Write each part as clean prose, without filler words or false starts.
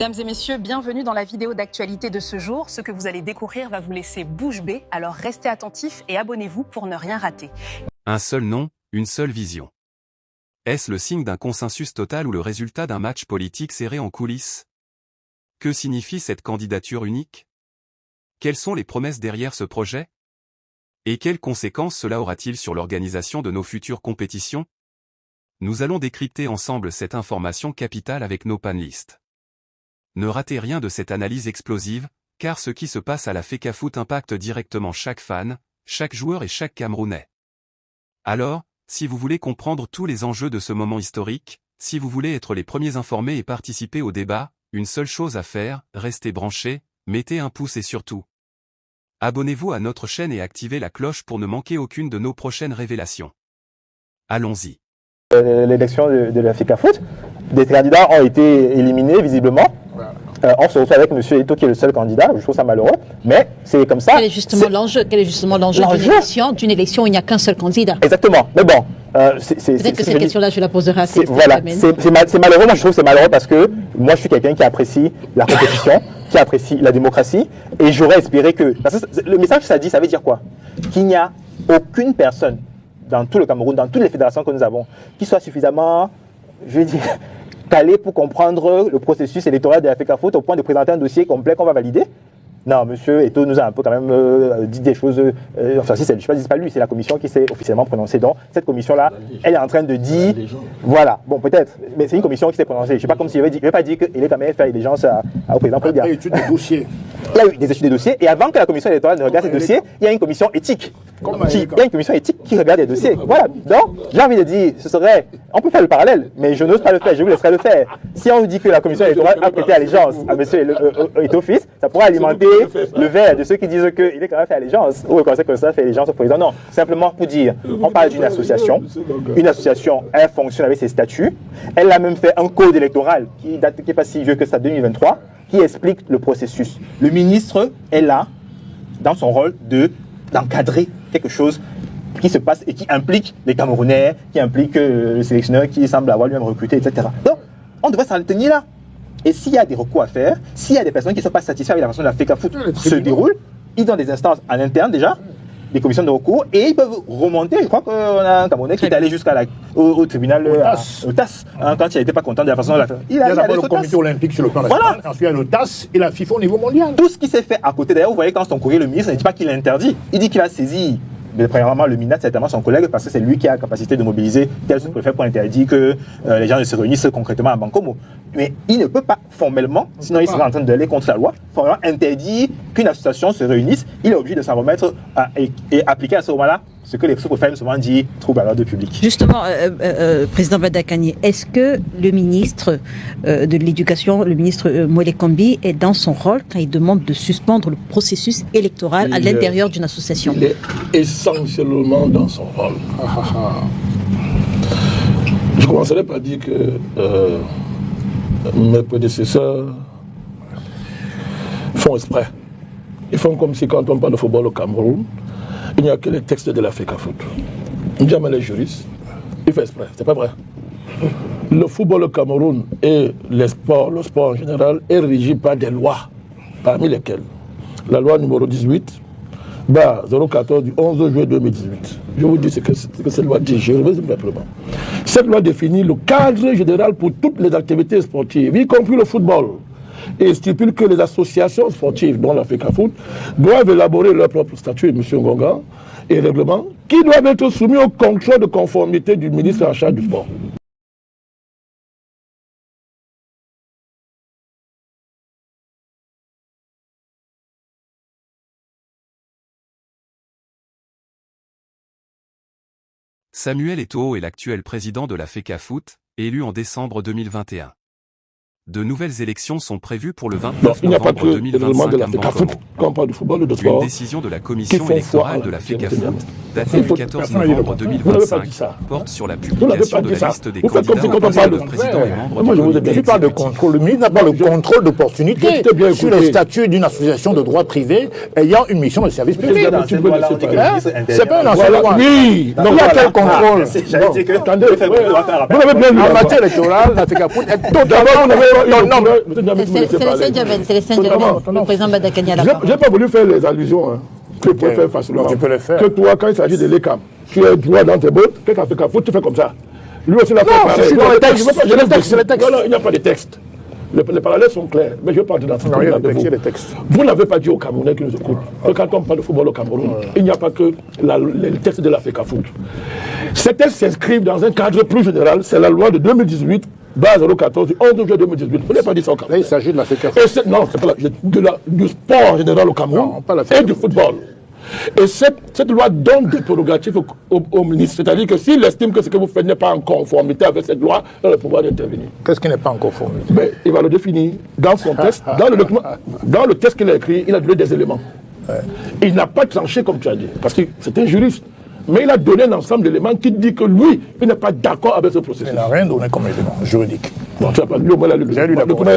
Mesdames et messieurs, bienvenue dans la vidéo d'actualité de ce jour. Ce que vous allez découvrir va vous laisser bouche bée, alors restez attentifs et abonnez-vous pour ne rien rater. Un seul nom, une seule vision. Est-ce le signe d'un consensus total ou le résultat d'un match politique serré en coulisses? Que signifie cette candidature unique? Quelles sont les promesses derrière ce projet? Et quelles conséquences cela aura-t-il sur l'organisation de nos futures compétitions? Nous allons décrypter ensemble cette information capitale avec nos panélistes. Ne ratez rien de cette analyse explosive, car ce qui se passe à la FECAFOOT impacte directement chaque fan, chaque joueur et chaque Camerounais. Alors, si vous voulez comprendre tous les enjeux de ce moment historique, si vous voulez être les premiers informés et participer au débat, une seule chose à faire, restez branchés, mettez un pouce et surtout, abonnez-vous à notre chaîne et activez la cloche pour ne manquer aucune de nos prochaines révélations. Allons-y. L'élection de la FECAFOOT, des candidats ont été éliminés visiblement. On se retrouve avec M. Eto'o qui est le seul candidat. Je trouve ça malheureux, mais c'est comme ça. Quel est justement l'enjeu d'une élection où il n'y a qu'un seul candidat? Exactement. Mais bon, peut-être que cette question-là, je la poserai à cette voilà, c'est malheureux. Moi, je trouve que c'est malheureux parce que moi, je suis quelqu'un qui apprécie la compétition, qui apprécie la démocratie, et j'aurais espéré que... Parce que le message que ça dit, ça veut dire quoi? Qu'il n'y a aucune personne dans tout le Cameroun, dans toutes les fédérations que nous avons, qui soit suffisamment, je vais dire, calé pour comprendre le processus électoral de la FECAFOOT au point de présenter un dossier complet qu'on va valider. Non, monsieur Eto'o nous a un peu quand même dit des choses. Enfin, si c'est, je sais pas, c'est pas lui, c'est la commission qui s'est officiellement prononcée. Donc, cette commission-là, elle est en train de dire, voilà, bon, peut-être, mais c'est une commission qui s'est prononcée. Je sais pas comme s'il avait pas dit qu'il est quand même fait allégeance au président Paul Biya. Il y a eu études de dossiers. Il y a eu des études de dossiers, et avant que la commission électorale ne regarde ces dossiers, il y a une commission éthique. Il y a une commission éthique qui regarde les dossiers. Voilà. Donc, j'ai envie de dire, ce serait, on peut faire le parallèle, mais je n'ose pas le faire, je vous laisserai le faire. Si on vous dit que la commission électorale a prêté allégeance à monsieur Eto'o fils, ça pourrait alimenter le verre de ceux qui disent qu'il est quand même fait allégeance, ou reconnaît que ça fait allégeance au président. Non, simplement pour dire, on parle d'une association. Une association, elle fonctionne avec ses statuts. Elle a même fait un code électoral qui n'est pas si vieux que ça, 2023, qui explique le processus. Le ministre est là, dans son rôle d'encadrer quelque chose qui se passe et qui implique les Camerounais, qui implique le sélectionneur qui semble avoir lui-même recruté, etc. Donc, on devrait s'en tenir là. Et s'il y a des recours à faire, s'il y a des personnes qui ne sont pas satisfaites avec la façon dont la FECAFOOT se déroule, ils ont des instances en interne déjà, des commissions de recours, et ils peuvent remonter. Je crois qu'on a un Camerounais qui est allé jusqu'à au tribunal, au TAS, quand il n'était pas content de la façon dont il a d'abord le comité olympique sur le plan national, voilà. Ensuite il y a le TAS et la FIFA au niveau mondial. Tout ce qui s'est fait à côté, d'ailleurs, vous voyez quand son courrier, le ministre ne dit pas qu'il l'interdit, il dit qu'il va saisir. Mais premièrement, le MINAT, c'est certainement son collègue, parce que c'est lui qui a la capacité de mobiliser tel sous-préfet pour interdire que les gens ne se réunissent concrètement à Bankomo. Mais il ne peut pas formellement, sinon il serait en train d'aller contre la loi, formellement interdire qu'une association se réunisse. Il est obligé de s'en remettre et appliquer à ce moment-là ce que les sous-préfets souvent disent trouble à l'ordre public. Justement, Président Badakani, est-ce que le ministre de l'Éducation, le ministre Moele Kombi, est dans son rôle quand il demande de suspendre le processus électoral à l'intérieur d'une association? Il est essentiellement dans son rôle. Je commencerai par dire que mes prédécesseurs font exprès. Ils font comme si quand on parle de football au Cameroun, il n'y a que les textes de la FECAFOOT. Jamais les juristes. Ils font exprès, c'est pas vrai. Le football au Cameroun et le sport en général, est régi par des lois, parmi lesquelles la loi numéro 18, 014 du 11 juillet 2018. Je vous dis ce que cette loi dit, je reviens simplement. Cette loi définit le cadre général pour toutes les activités sportives, y compris le football, et stipule que les associations sportives, dont la FECAFOOT, doivent élaborer leur propre statut, M. Ngonga, et règlements, qui doivent être soumis au contrôle de conformité du ministre en charge du sport. Samuel Eto'o est l'actuel président de la FECAFOOT, élu en décembre 2021. De nouvelles élections sont prévues pour le 29 novembre 2025 à Bankomo. Une décision de la commission électorale de la FECAFOOT, datée du 14 novembre 2025, porte sur la publication de la liste des candidats au poste de président et membres du comité exécutif. De contrôle. Le ministre n'a pas le contrôle d'opportunité sur le statut d'une association de droit privé ayant une mission de service public. C'est pas une association. Oui, donc il y a quel contrôle? Attendez, vous l'avez bien vu. En matière électorale, la FECAFOOT est totalement C'est les Saint-Germain, le président Badakani à la parole. Je n'ai pas voulu faire les allusions que tu peux faire facilement. Tu peux les faire. Que toi, quand il s'agit de l'ECAM, tu es droit dans tes bottes, qu'est-ce que tu fais tu fais comme ça. Lui aussi l'a fait pareil. Je suis dans le texte. C'est le texte. Non, il n'y a pas de texte. Les parallèles sont clairs, mais je vais parler dans ce cas. Vous n'avez pas dit aux Camerounais qui nous écoutent que quand on parle de football au Cameroun, il n'y a pas que les textes de la FECAFOOT. Ces textes s'inscrivent dans un cadre plus général, c'est la loi de 2018, base 014, du 11 juillet 2018. Vous n'avez pas dit ça au Cameroun. Là, il s'agit de la FECAFOOT. Non, c'est pas du sport en général au Cameroun et du football. Et cette loi donne des prérogatives au ministre. C'est-à-dire que s'il estime que ce que vous faites n'est pas en conformité avec cette loi, il a le pouvoir d'intervenir. Qu'est-ce qui n'est pas en conformité? Mais il va le définir dans son texte, dans le document, dans le texte qu'il a écrit, il a donné des éléments. Il n'a pas tranché comme tu as dit, parce que c'est un juriste. Mais il a donné un ensemble d'éléments qui dit que lui, il n'est pas d'accord avec ce processus. Il n'a rien donné comme élément juridique. Bon, tu n'as pas lu, J'ai lu la document.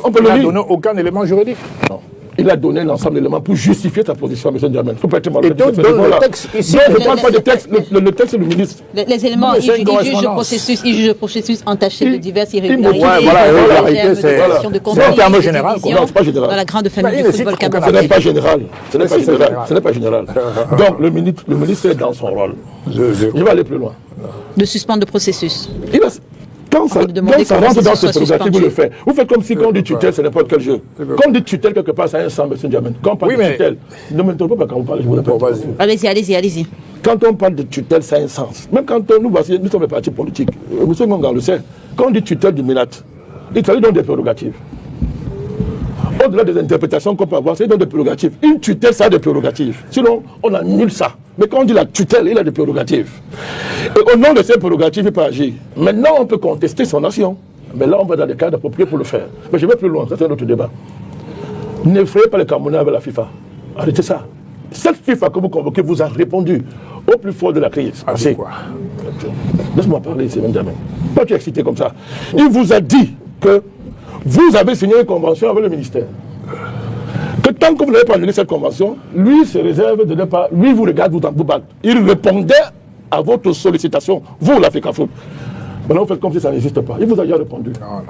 On peut il le n'a lire. donné aucun élément juridique. Non. Il a donné un ensemble d'éléments pour justifier sa position, M. Diamène. Il faut pas être malade. Et donc, donne le texte ici. Non, je ne parle pas de texte. Le texte, c'est le ministre. Les éléments, Mais il c'est une juge correspondance. le processus entaché de diverses irrégularités. Ouais, voilà, irrégularité, c'est un terme général. Non, c'est pas général. Dans la grande famille Mais du il football cite aucun Ce camerounais. n'est pas général. Ce n'est pas Si, c'est général. général. Ce n'est pas général. Donc, le ministre est dans son rôle. Je vais aller plus loin. De suspendre le processus. Quand ça de demander rentre que le dans processus cette soit prérogative, vous le suspendu. faites. Vous faites comme si quand on dit tutelle, c'est n'importe quel jeu. Quand on dit tutelle quelque part, ça a un sens, M. Diamène. Quand on parle Oui, de mais- tutelle, ne m'interrompez pas quand on parle, je vous appelle. Bon, vas-y. Allez-y. Quand on parle de tutelle, ça a un sens. Même quand nous sommes des partis politiques, M. Ngonga le sait, quand on dit tutelle du MINAT, il s'agit donc des prérogatives. Au-delà des interprétations qu'on peut avoir, c'est donc des prérogatives. Une tutelle, ça a des prérogatives. Sinon, on annule ça. Mais quand on dit la tutelle, il a des prérogatives. Et au nom de ces prérogatives, il peut agir. Maintenant, on peut contester son action. Mais là, on va dans les cadres appropriés pour le faire. Mais je vais plus loin, ça c'est un autre débat. N'effrayez pas les Camerounais avec la FIFA. Arrêtez ça. Cette FIFA que vous convoquez vous a répondu au plus fort de la crise. C'est quoi? Laisse-moi parler, c'est Benjamin. Pas tu es excité comme ça. Il vous a dit que vous avez signé une convention avec le ministère. Que tant que vous n'avez pas annulé cette convention, lui se réserve de ne pas. Lui vous regarde, vous battre. Il répondait à votre sollicitation, vous, la FECAFOOT. Maintenant, vous faites comme si ça n'existe pas. Il vous a déjà répondu. Non.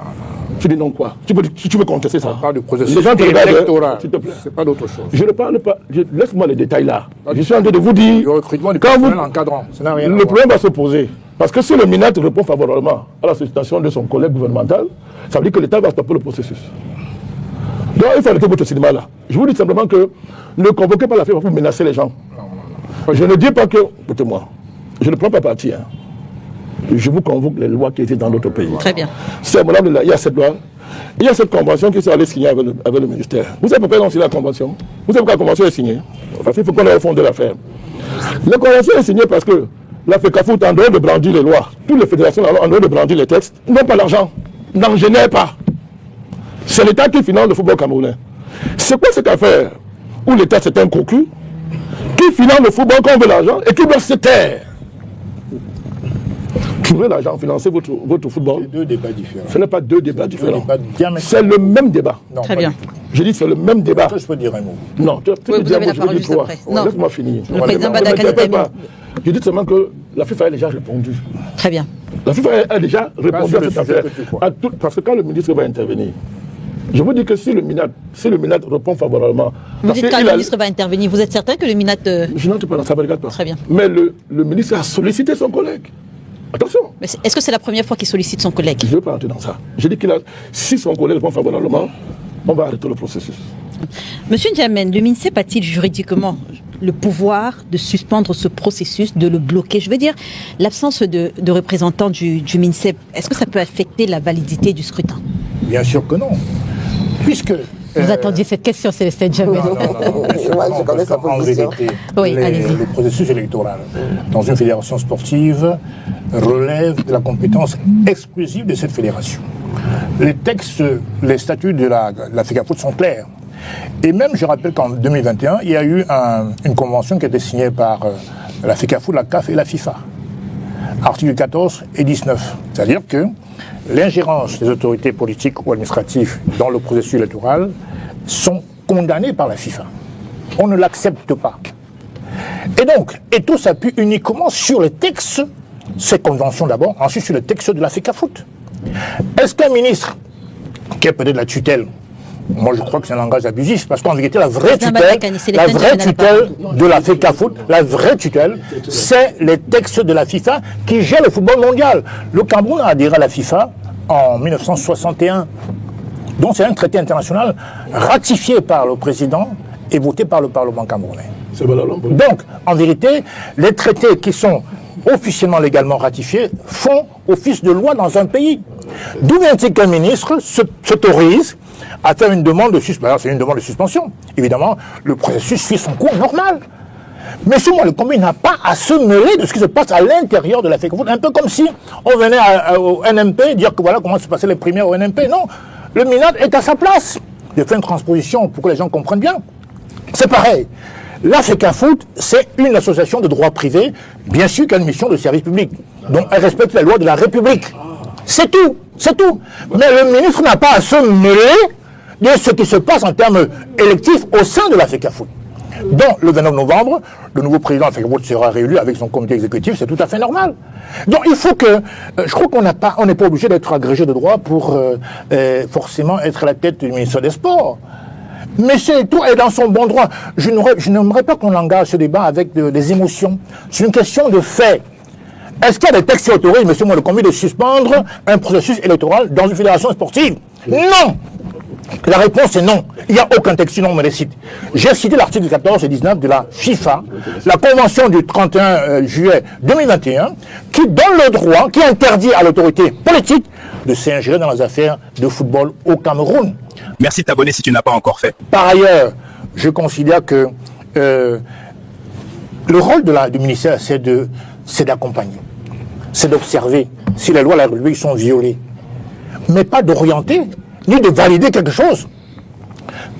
Tu dis non quoi? Tu veux contester ça? On parle du processus Les gens te regardent, électoral. s'il te plaît. C'est pas d'autre chose. Je ne parle pas. Laisse-moi les détails là. Je suis en train de vous dire. Le recrutement du quand personnel encadrant, ça n'a rien à le voir. problème va se poser. Parce que si le MINAT répond favorablement à la sollicitation de son collègue gouvernemental, ça veut dire que l'État va stopper le processus. Donc il faut arrêter votre cinéma là. Je vous dis simplement que ne convoquez pas la FIFA pour menacer les gens. Je ne dis pas que. Écoutez-moi, je ne prends pas parti. Hein. Je vous convoque les lois qui étaient dans notre pays. Très bien. C'est il y a cette loi. Il y a cette convention qui s'est allée signer avec le ministère. Vous savez pourquoi ils ont signé la convention? Vous savez pourquoi la convention est signée? Parce qu'il faut qu'on ait au fond de l'affaire. La convention est signée parce que la FECAFOOT, en dehors de brandir les lois, toutes les fédérations, en dehors de brandir les textes, n'ont pas l'argent, n'en génèrent pas. C'est l'État qui finance le football camerounais. C'est quoi cette affaire où l'État c'est un cocu qui finance le football quand on veut l'argent et qui doit se taire? Qui veut l'argent, financer votre football? C'est deux débats différents. Ce n'est pas deux débats différents. C'est C'est le même débat. Très bien. Je dis c'est le même débat. Je peux dire un mot. Non, tu Oui, peux vous dire avez moi, la je parole peux dire juste toi. après. Non. Laisse-moi finir. Le président Ne Badakani m'interpelle termine. pas. Je dis seulement que la FIFA a déjà répondu. Très bien. La FIFA a déjà répondu sur à le cette sujet affaire. que tu crois. Parce que quand le ministre va intervenir, je vous dis que si le MINAT répond favorablement. Vous parce dites que quand il le a- ministre va intervenir, vous êtes certain que le MINAT... Je n'entre pas dans ça, me regarde pas. Très bien. Mais le ministre a sollicité son collègue. Attention. Mais est-ce que c'est la première fois qu'il sollicite son collègue? Je ne veux pas entrer dans ça. Je dis qu'il a. Si son collègue répond favorablement, on va arrêter le processus. Monsieur Diamène, le MINSEP a-t-il juridiquement le pouvoir de suspendre ce processus, de le bloquer? Je veux dire, l'absence de représentants du MINSEP, est-ce que ça peut affecter la validité du scrutin? Bien sûr que non. Puisque. Vous attendiez cette question, Célestin Diamène. Je connais sa En position. vérité, Oui, allez-y. le processus électoral dans une fédération sportive relève de la compétence exclusive de cette fédération. Les textes, les statuts de la FECAFOOT sont clairs. Et même, je rappelle qu'en 2021, il y a eu une convention qui a été signée par la FECAFOOT, la CAF et la FIFA. Articles 14 et 19. C'est-à-dire que l'ingérence des autorités politiques ou administratives dans le processus électoral sont condamnées par la FIFA. On ne l'accepte pas. Et tout s'appuie uniquement sur les textes, ces conventions d'abord, ensuite sur les textes de la FECAFOOT. Est-ce qu'un ministre qui est peut-être la tutelle. Moi, je crois que c'est un langage abusif, parce qu'en vérité, la vraie tutelle de la FECAFOOT, la vraie tutelle, c'est les textes de la FIFA qui gèrent le football mondial. Le Cameroun a adhéré à la FIFA en 1961. Donc, c'est un traité international ratifié par le président et voté par le Parlement camerounais. Donc, en vérité, les traités qui sont officiellement légalement ratifiés font office de loi dans un pays. D'où vient-il qu'un ministre s'autorise à faire une demande de suspension? C'est une demande de suspension. Évidemment, le processus suit son cours normal. Mais M. Mwele-Kombi n'a pas à se mêler de ce qui se passe à l'intérieur de la FECAFOOT. Un peu comme si on venait au NMP dire que voilà comment se passaient les primaires au NMP. Non, le MINAD est à sa place. Je fais une transposition pour que les gens comprennent bien. C'est pareil. La FECAFOOT, c'est une association de droit privé, bien sûr qu'elle a une mission de service public. Donc elle respecte la loi de la République. C'est tout, c'est tout. Mais le ministre n'a pas à se mêler de ce qui se passe en termes électifs au sein de la FECAFOOT. Donc, le 29 novembre, le nouveau président de la FECAFOOT sera réélu avec son comité exécutif, c'est tout à fait normal. Donc, il faut que... je crois qu'on n'est pas obligé d'être agrégé de droit pour forcément être à la tête du ministère des Sports. Mais c'est tout est dans son bon droit. Je n'aimerais pas qu'on engage ce débat avec des émotions. C'est une question de fait. Est-ce qu'il y a des textes qui autorisent M. Mwele-Kombi de suspendre un processus électoral dans une fédération sportive? Non! La réponse est non. Il n'y a aucun texte, sinon on me les cite. J'ai cité l'article 14 et 19 de la FIFA, la convention du 31 juillet 2021, qui donne le droit, qui interdit à l'autorité politique de s'ingérer dans les affaires de football au Cameroun. Merci de t'abonner si tu n'as pas encore fait. Par ailleurs, je considère que le rôle du ministère, c'est d'accompagner, c'est d'observer si les lois de la République sont violées, mais pas d'orienter, ni de valider quelque chose.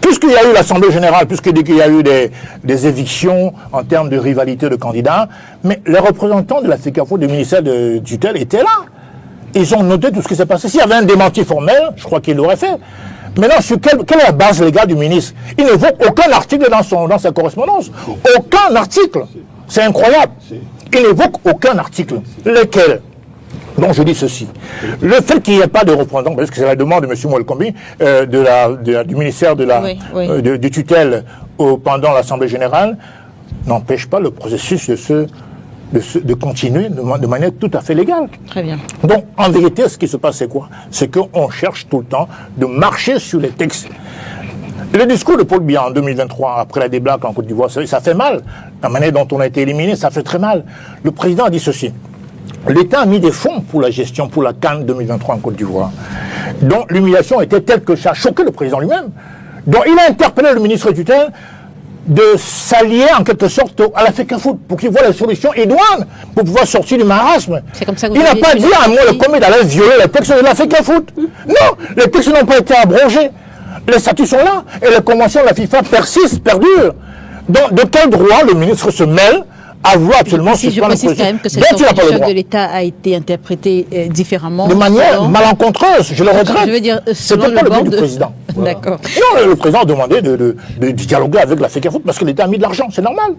Puisqu'il y a eu l'Assemblée générale, puisqu'il y a eu des évictions en termes de rivalité de candidats, mais les représentants de la FECAFOOT, du ministère de tutelle, étaient là. Ils ont noté tout ce qui s'est passé. S'il y avait un démenti formel, je crois qu'il l'aurait fait. Maintenant, quelle est la base légale du ministre? Il ne voit aucun article dans sa correspondance. Aucun article. C'est incroyable. Il n'évoque aucun article. Lequel? Donc je dis ceci. Le fait qu'il n'y ait pas de représentant, parce que c'est la demande de M. Mwele-Kombi, du ministère de tutelle pendant l'Assemblée générale, n'empêche pas le processus de continuer de manière tout à fait légale. Très bien. Donc, en vérité, ce qui se passe, c'est quoi? C'est qu'on cherche tout le temps de marcher sur les textes. Le discours de Paul Biya en 2023, après la débâcle en Côte d'Ivoire, ça fait mal. La manière dont on a été éliminé, ça fait très mal. Le président a dit ceci. L'État a mis des fonds pour la gestion, pour la CAN 2023 en Côte d'Ivoire. Donc, l'humiliation était telle que ça a choqué le président lui-même. Donc, il a interpellé le ministre de tutelle de s'allier en quelque sorte à la FECAFOOT pour qu'il voit les solutions idoines pour pouvoir sortir du marasme. Comme ça que il n'a pas dit à Mwele-Kombi d'aller violer les textes de la FECAFOOT. Non, les textes n'ont pas été abrogés. Les statuts sont là et les conventions de la FIFA persistent, perdurent. Donc, de quel droit le ministre se mêle à vouloir absolument suspendre le processus? Je précise quand même que cette chef de l'État a été interprétée différemment. De manière malencontreuse, je le regrette. Je veux dire, c'était pas le but du président. D'accord. Non, le président a demandé de dialoguer avec la FECAFOOT parce que l'État a mis de l'argent, c'est normal.